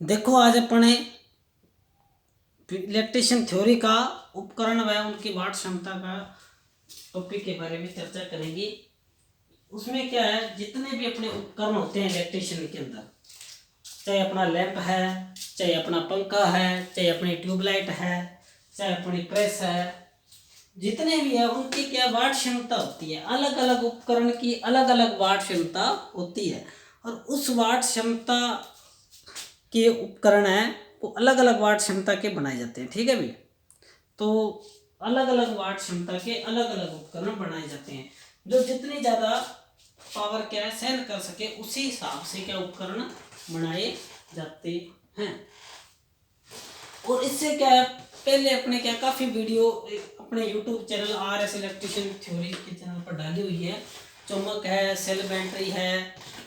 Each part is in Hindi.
देखो आज अपने इलेक्ट्रिशियन थ्योरी का उपकरण व उनकी वाट क्षमता का टॉपिक के बारे में चर्चा करेंगे। उसमें क्या है, जितने भी अपने उपकरण होते हैं इलेक्ट्रिशियन के अंदर, चाहे अपना लैंप है, चाहे अपना पंखा है, चाहे अपनी ट्यूबलाइट है, चाहे अपनी प्रेस है, जितने भी है उनकी क्या वाट क्षमता होती है। अलग अलग उपकरण की अलग अलग वाट क्षमता होती है और उस वाट क्षमता के उपकरण है वो अलग अलग वाट क्षमता के बनाए जाते हैं। ठीक है भाई, तो अलग अलग वाट क्षमता के अलग अलग उपकरण बनाए जाते हैं। जो जितनी ज़्यादा पावर क्या है सहन कर सके उसी हिसाब से क्या उपकरण बनाए जाते हैं। और इससे क्या है, पहले अपने क्या काफ़ी वीडियो अपने YouTube channel RS electrician theory के चैनल पर डाली हुई है। चुंबक है, सेल बैटरी है,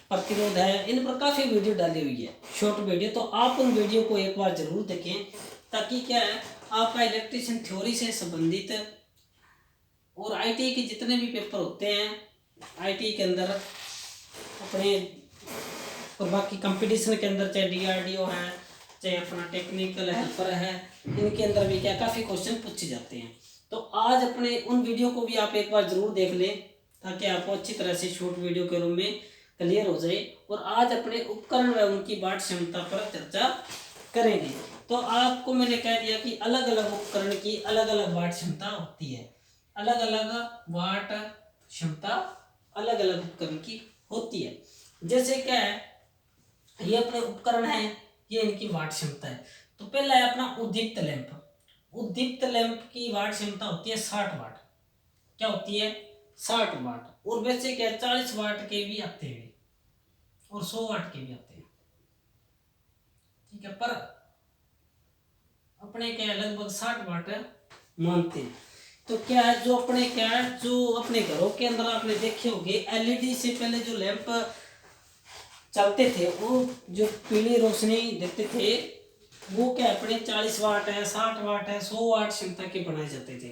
प्रतिरोध है, इन पर काफ़ी वीडियो डाली हुई है, शॉर्ट वीडियो। तो आप उन वीडियो को एक बार जरूर देखें ताकि क्या है आपका इलेक्ट्रिशियन थ्योरी से संबंधित और ITI के जितने भी पेपर होते हैं ITI के अंदर अपने और बाकी कंपटीशन के अंदर, चाहे DRDO है, चाहे अपना टेक्निकल हेल्पर है, इनके अंदर भी क्या काफ़ी क्वेश्चन पूछे जाते हैं। तो आज अपने उन वीडियो को भी आप एक बार जरूर देख लें ताकि आपको अच्छी तरह से शॉर्ट वीडियो के रूप में क्लियर हो जाए। और आज अपने उपकरण व उनकी वाट क्षमता पर चर्चा करेंगे। तो आपको मैंने कह दिया कि अलग अलग उपकरण की अलग अलग वाट क्षमता होती है। अलग अलग वाट क्षमता अलग अलग उपकरण की होती है। जैसे क्या है, ये अपने उपकरण है, ये इनकी वाट क्षमता है। तो पहला है अपना उद्दीप्त लैंप। उद्दीप्त लैंप की वाट क्षमता होती है 60 वाट। क्या होती है? 60 वाट। और वैसे क्या 40 वाट के भी आते हैं और 100 वाट के भी आते हैं। ठीक है, पर अपने क्या लगभग 60 वाट मानते हैं। तो क्या है, जो अपने क्या है, जो अपने घरों के अंदर आपने देखे होंगे LED से पहले जो लैंप चलते थे वो जो पीली रोशनी देते थे वो क्या अपने 40 वाट है, 60 वाट है, 100 वाट क्षमता के बनाए जाते थे।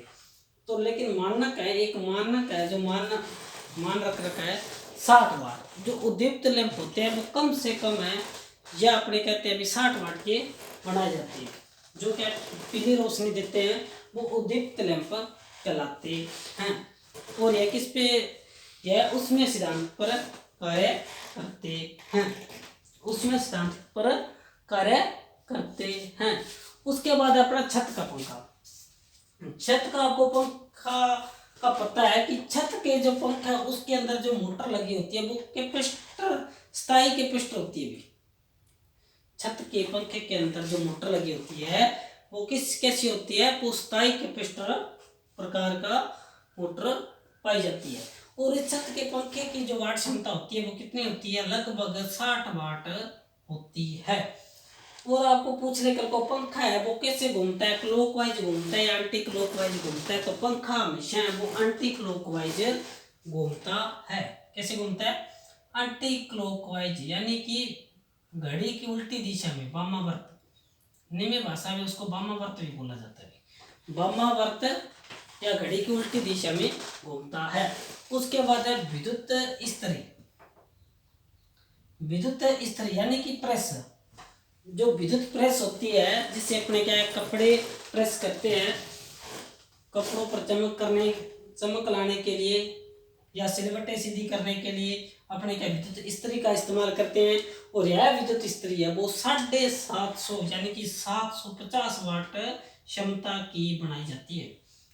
तो लेकिन मानक है, एक मानक है जो मान रख रखा है 60 वाट। जो उद्दीप्त लैंप होते हैं वो कम से कम है, या अपने कहते हैं अभी 60 वाट के बनाए जाते हैं। जो क्या पीली रोशनी देते हैं वो उद्दीप्त लैंप कहलाते हैं। और यह किस पे, यह उसमें सिद्धांत पर कार्य करते हैं, उसमें सिद्धांत पर कार्य करते हैं। उसके बाद अपना छत का पंखा। छत का आपको पंखा का पता है कि छत के जो पंखा है उसके अंदर जो मोटर लगी होती है वो कैपेसिटर, स्थायी कैपेसिटर होती है। छत के पंखे के अंदर जो मोटर लगी होती है वो कैसी होती है, वो स्थायी कैपेसिटर प्रकार का मोटर पाई जाती है। और इस छत के पंखे की जो वाट क्षमता होती है वो कितनी होती है, लगभग 60 वाट होती है। और आपको पूछने कल को पंखा है वो कैसे घूमता है, क्लॉकवाइज घूमता है या एंटी क्लॉकवाइज घूमता है? तो पंखा हमेशा है वो एंटी क्लॉकवाइज घूमता है। कैसे घूमता है? एंटी क्लॉकवाइज, यानी कि घड़ी की उल्टी दिशा में, वामावर्त। निम्न भाषा में उसको वामावर्त भी बोला जाता है। वामावर्त या घड़ी की उल्टी दिशा में घूमता है। उसके बाद है विद्युत इस्त्री। विद्युत इस्त्री यानी कि प्रेस। जो विद्युत प्रेस होती है जिससे अपने क्या है कपड़े प्रेस करते हैं, कपड़ों पर चमक लाने के लिए या सिलवटें सीधी करने के लिए अपने क्या विद्युत इस्त्री का इस्तेमाल करते हैं। और यह विद्युत इस्त्री है वो 750 यानी कि 750 वाट क्षमता की बनाई जाती है।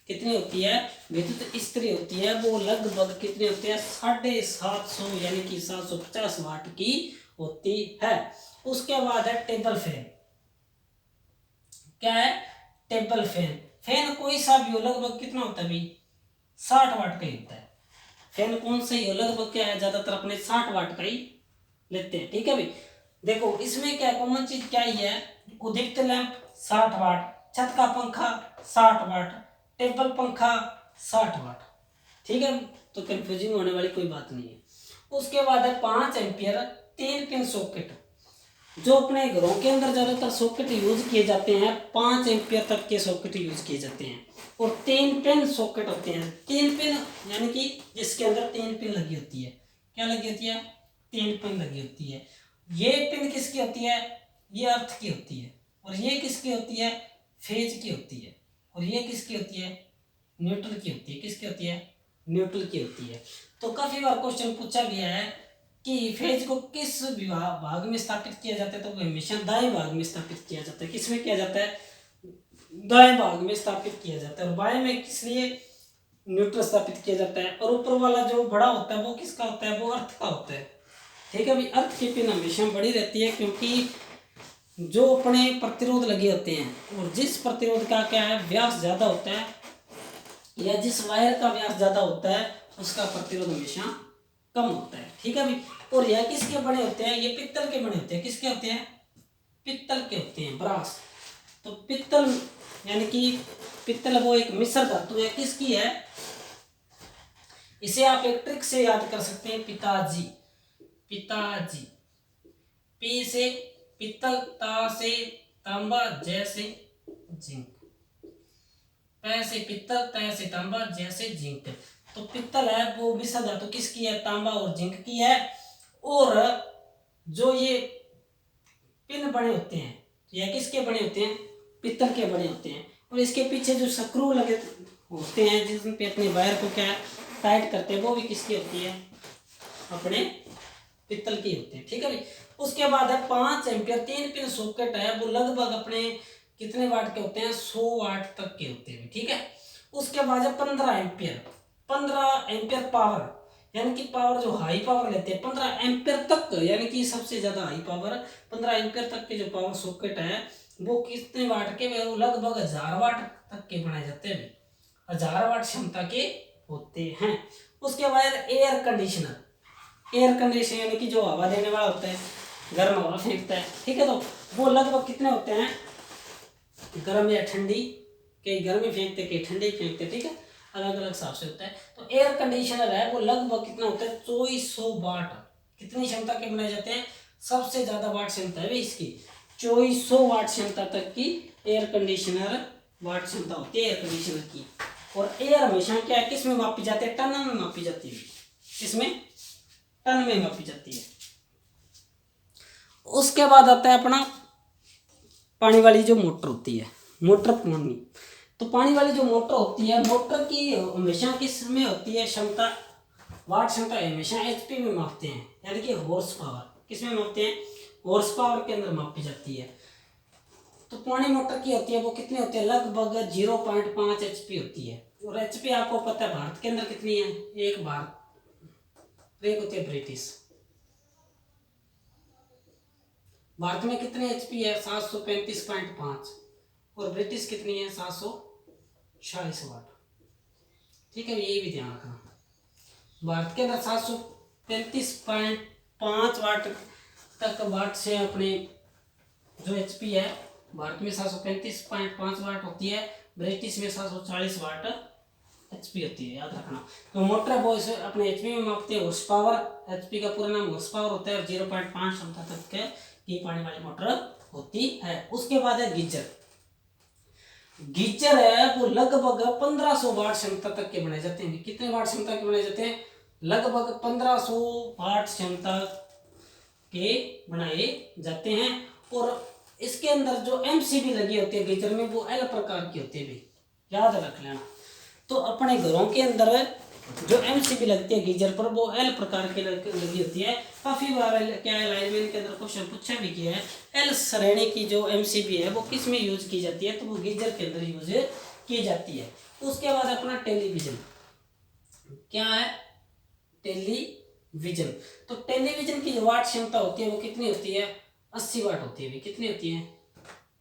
कितनी होती है विद्युत इस्त्री होती है वो लगभग कितनी होती है 750 यानी कि 750 वाट की होती है। उसके बाद है टेबल फैन। क्या है? Table fan. फैन कोई सा भी हो लगभग कितना होता है भाई 60 वाट का ही होता है। फैन कौन सा ही हो लगभग क्या है ज्यादातर अपने 60 वाट का ही लेते हैं। ठीक है भाई, देखो इसमें क्या कॉमन चीज क्या ही है, उद्दीप्त लैंप 60 वाट, छत का पंखा 60 वाट, टेबल पंखा 60 वाट। ठीक है, तो कंफ्यूजिंग होने वाली कोई बात नहीं है। उसके बाद है 5 एम्पियर 3 पिन सॉकेट। जो अपने घरों के अंदर ज्यादातर सॉकेट यूज किए जाते हैं 5 एम्पियर तक के सॉकेट यूज किए जाते हैं। और 3 पिन सॉकेट होते हैं। 3 पिन यानी कि जिसके अंदर 3 पिन लगी होती है। क्या लगी होती है? 3 पिन लगी होती है। ये पिन किसकी होती है? ये अर्थ की होती है, और ये किसकी होती है, फेज की होती है, और ये किसकी होती है, न्यूट्रल की होती है। किसकी होती है, न्यूट्रल की होती है। तो काफी बार क्वेश्चन पूछा गया है कि फेज को किस भाग में स्थापित किया जाता है, तो वो हमेशा दाएं भाग में स्थापित किया जाता है। किसमें किया जाता है, दाएं भाग में स्थापित किया जाता है। और बाएं में किस लिए न्यूट्रल स्थापित किया जाता है। और ऊपर वाला जो बड़ा होता है वो किसका होता है, वो अर्थ का होता है। ठीक है भाई, अर्थ की पिन हमेशा बड़ी रहती है, क्योंकि जो अपने प्रतिरोध लगे होते हैं, और जिस प्रतिरोध का क्या है व्यास ज्यादा होता है, या जिस वायर का व्यास ज्यादा होता है, उसका प्रतिरोध हमेशा कम होता है। ठीक है भाई, और यह किसके बने होते हैं, ये पित्तल के बने होते हैं। किसके होते हैं, पित्तल के होते हैं, ब्रास। तो पित्तल यानी कि पित्तल वो एक मिश्र धातु है। किसकी है, इसे आप एक ट्रिक से याद कर सकते हैं, पिताजी। पिताजी, पी से पित्तल, ता से तांबा, जय से जिंक, पै से पित्तल, तै से तांबा, जय से जिंक। तो पित्तल है वो मिश्र धातु किसकी है, तांबा और जिंक की है। और जो ये पिन बने होते हैं, यह किसके बने होते हैं, पित्तल के बने होते हैं। और इसके पीछे जो स्क्रू लगे होते हैं, जिसमें पे अपने वायर को क्या टाइट करते हैं, वो भी किसकी होती है, अपने पित्तल की होते हैं। ठीक है भाई, उसके बाद है 5 एम्पियर 3 पिन सॉकेट है, वो लगभग अपने कितने वाट के होते हैं, 100 वाट तक के होते हैं। ठीक है, उसके बाद है 15 एम्पियर। 15 एम्पियर पावर, यानी कि पावर जो हाई पावर लेते हैं 15 एम्पियर तक, यानी कि सबसे ज्यादा हाई पावर 15 एम्पियर तक के जो पावर सॉकेट है, वो कितने वाट के, वो लगभग 1000 वाट तक के बनाए जाते हैं। 1000 वाट क्षमता के होते हैं। उसके बाद एयर कंडीशनर। एयर कंडीशनर यानी कि जो हवा देने वाला होता है, गर्म हवा फेंकता है। ठीक है, तो वो लगभग कितने होते हैं, गर्म या ठंडी, कई गर्मी फेंकते कई ठंडी फेंकते। ठीक है, अलग अलग हिसाब से होता है। तो एयर कंडीशनर है वो लगभग कितना होता है, 2400 वाट। कितनी क्षमता के बनाए जाते हैं, सबसे ज्यादा वाट क्षमता है इसकी, 2400 वाट क्षमता तक की एयर कंडीशनर वाट क्षमता होती है एयर कंडीशनर की। और एयर हमेशा क्या है, किस में मापी जाती है, टन में मापी जाती है। किसमें, टन में मापी जाती है। उसके बाद आता है अपना पानी वाली जो मोटर होती है, मोटर पानी। तो पानी वाली जो मोटर होती है, मोटर की हमेशा किस में होती है क्षमता, वाट क्षमता हमेशा एचपी में मापते हैं, यानी कि हॉर्स पावर। किस में मापते हैं, हॉर्स पावर के अंदर मापी जाती है। तो पानी मोटर की होती है वो कितनी होती है, लगभग 0.5 एचपी होती है। और एचपी आपको पता है भारत के अंदर कितनी है, एक भारत, एक होती है ब्रिटिश। भारत में कितनी एचपी है, 735.5, और ब्रिटिश कितनी है, 746 वाट। ठीक है, ये भी ध्यान रखना, भारत के अंदर 735.5 वाट तक वाट से अपने जो एचपी है, भारत में 735.5 वाट होती है, ब्रिटिश में 740 वाट एचपी होती है, याद रखना। तो मोटर वो इसे अपने एचपी में मापते हैं, हॉर्स पावर। एचपी का पूरा नाम हॉर्स पावर होता है, और 0.5 क्षमता तक के की पानी वाली मोटर होती है। उसके बाद है गीजर। गीजर है वो लगभग 1500 वाट क्षमता तक के बनाए जाते हैं। कितने वाट क्षमता के बनाए जाते हैं, लगभग 1500 वाट क्षमता के बनाए जाते हैं। और इसके अंदर जो एमसीबी लगी होती है गीजर में, वो एल प्रकार की होती है भी, याद रख लेना। तो अपने घरों के अंदर जो एमसीबी लगती है गीजर पर, वो एल प्रकार की लगी होती है। काफी बार क्या है, लाइनमैन के अंदर क्वेश्चन पूछा भी किया है, एल श्रेणी की जो एमसीबी है वो किस में यूज की जाती है, तो वो गीजर के अंदर यूज की जाती है। उसके बाद अपना टेलीविजन, क्या है, टेलीविजन। तो टेलीविजन की जो वाट क्षमता होती है वो कितनी होती है, 80 वाट होती है। कितनी होती है,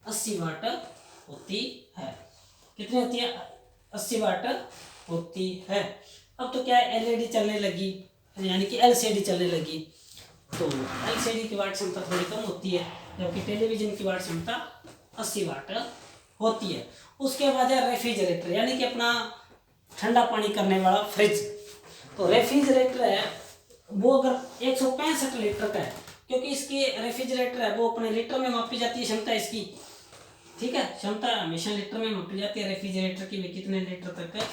80 वाट होती है। कितनी होती है, 80 वाट होती है। अब तो क्या है, एलईडी चलने लगी, यानी कि एलसीडी चलने लगी, तो एलसीडी की वाट क्षमता थोड़ी कम होती है, जबकि टेलीविजन की वाट क्षमता 80 वाट होती है। उसके बाद है रेफ्रिजरेटर, यानी कि अपना ठंडा पानी करने वाला फ्रिज। तो रेफ्रिजरेटर है वो अगर 165 लीटर का है, क्योंकि इसकी रेफ्रिजरेटर है वो अपने लीटर में मापी जाती है क्षमता इसकी। ठीक है, क्षमता हमेशा लीटर में मापी जाती है, रेफ्रिजरेटर की भी कितने लीटर तक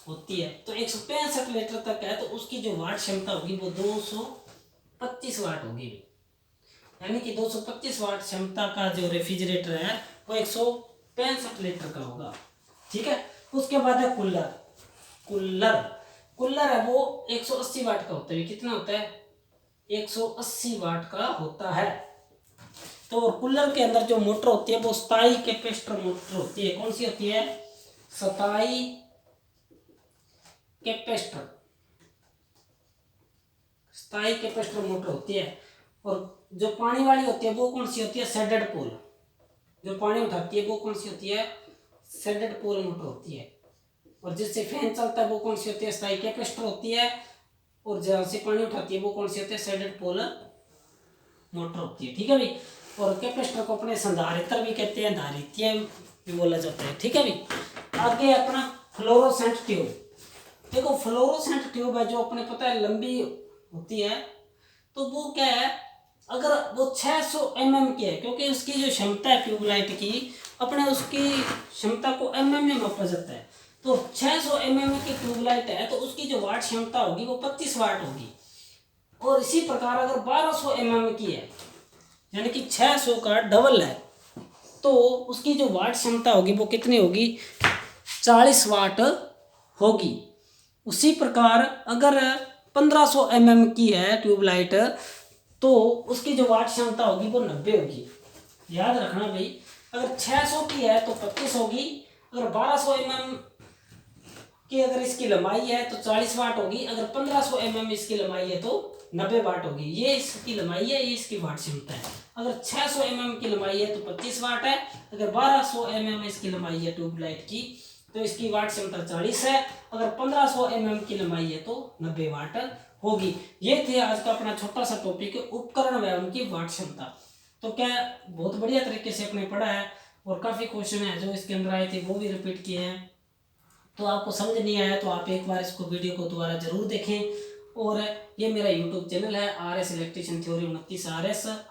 होती है, तो 165 लीटर तक है, तो उसकी जो वाट क्षमता होगी वो 225 वाट होगी, यानी कि 225 वाट क्षमता का जो रेफ्रिजरेटर है वो 165 लीटर का होगा। ठीक है। उसके बाद है कूलर। कूलर कूलर है वो 180 वाट का होता है। कितना होता है? 180 वाट का होता है। तो कूलर के अंदर जो मोटर होती है वो स्थायी कैपेसिटर मोटर होती है। कौन सी होती है? स्थायी कैपेसिटर। स्थायी कैपेसिटर मोटर होती है। और जो पानी वाली होती है वो कौन सी होती है? Shaded pole. जो पानी उठाती है वो कौन सी होती है? शेडेड पोल मोटर होती है। और जिससे फैन चलता है वो कौन सी होती है? स्थायी कैपेसिटर होती है। और जहाँ से पानी उठाती है वो कौन सी होती है? शेडेड पोल मोटर होती है। ठीक है भाई। और कैपेसिटर को अपने संधारित्र भी कहते हैं, धारित्य भी बोला जाता है। ठीक है भाई। आगे अपना फ्लोरोसेंट ट्यूब। देखो फ्लोरोसेंट ट्यूब है जो अपने पता है लंबी होती है। तो वो क्या है? अगर वो 600 mm की है, क्योंकि उसकी जो क्षमता है ट्यूबलाइट की, अपने उसकी क्षमता को mm में मापा जाता है। तो 600 mm की ट्यूबलाइट है तो उसकी जो वाट क्षमता होगी वो 25 वाट होगी। और इसी प्रकार अगर 1200 mm की है, यानी कि 600 का डबल है, तो उसकी जो वाट क्षमता होगी वो कितनी होगी? 40 वाट होगी। उसी प्रकार अगर 1500 mm की है ट्यूबलाइट तो उसकी जो वाट क्षमता होगी वो 90 होगी। याद रखना भाई, अगर 600 की है तो 25 होगी, अगर 1200 mm की अगर इसकी लंबाई है तो 40 वाट होगी, अगर 1500 mm इसकी लंबाई है तो 90 वाट होगी। ये इसकी लंबाई है, ये इसकी वाट क्षमता है। अगर 600 mm की लंबाई है तो 25 वाट है, अगर 1200 mm इसकी लंबाई है ट्यूबलाइट की तो इसकी वाट क्षमता 40 है, अगर 1500 mm की लंबाई है तो 90 वाट होगी। ये थे आज का अपना छोटा सा टॉपिक, उपकरण व उनकी वाट क्षमता। तो क्या बहुत बढ़िया तरीके से अपने पढ़ा है और काफ़ी क्वेश्चन है जो इसके अंदर आए थे वो भी रिपीट किए हैं। तो आपको समझ नहीं आया तो आप एक बार इसको वीडियो को दोबारा जरूर देखें। और ये मेरा यूट्यूब चैनल है RS electrician theory 29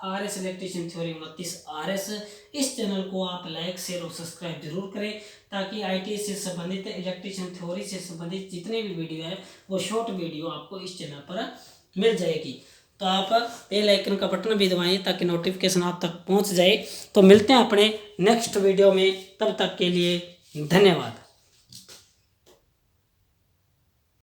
RS electrician theory 29 RS। इस चैनल को आप लाइक शेयर और सब्सक्राइब जरूर करें ताकि IT से संबंधित, इलेक्ट्रिशियन थ्योरी से संबंधित जितने भी वीडियो है वो शॉर्ट वीडियो आपको इस चैनल पर मिल जाएगी। तो आप बेल आइकन का बटन भी दबाएं ताकि नोटिफिकेशन आप तक पहुंच जाए। तो मिलते हैं अपने नेक्स्ट वीडियो में, तब तक के लिए धन्यवाद।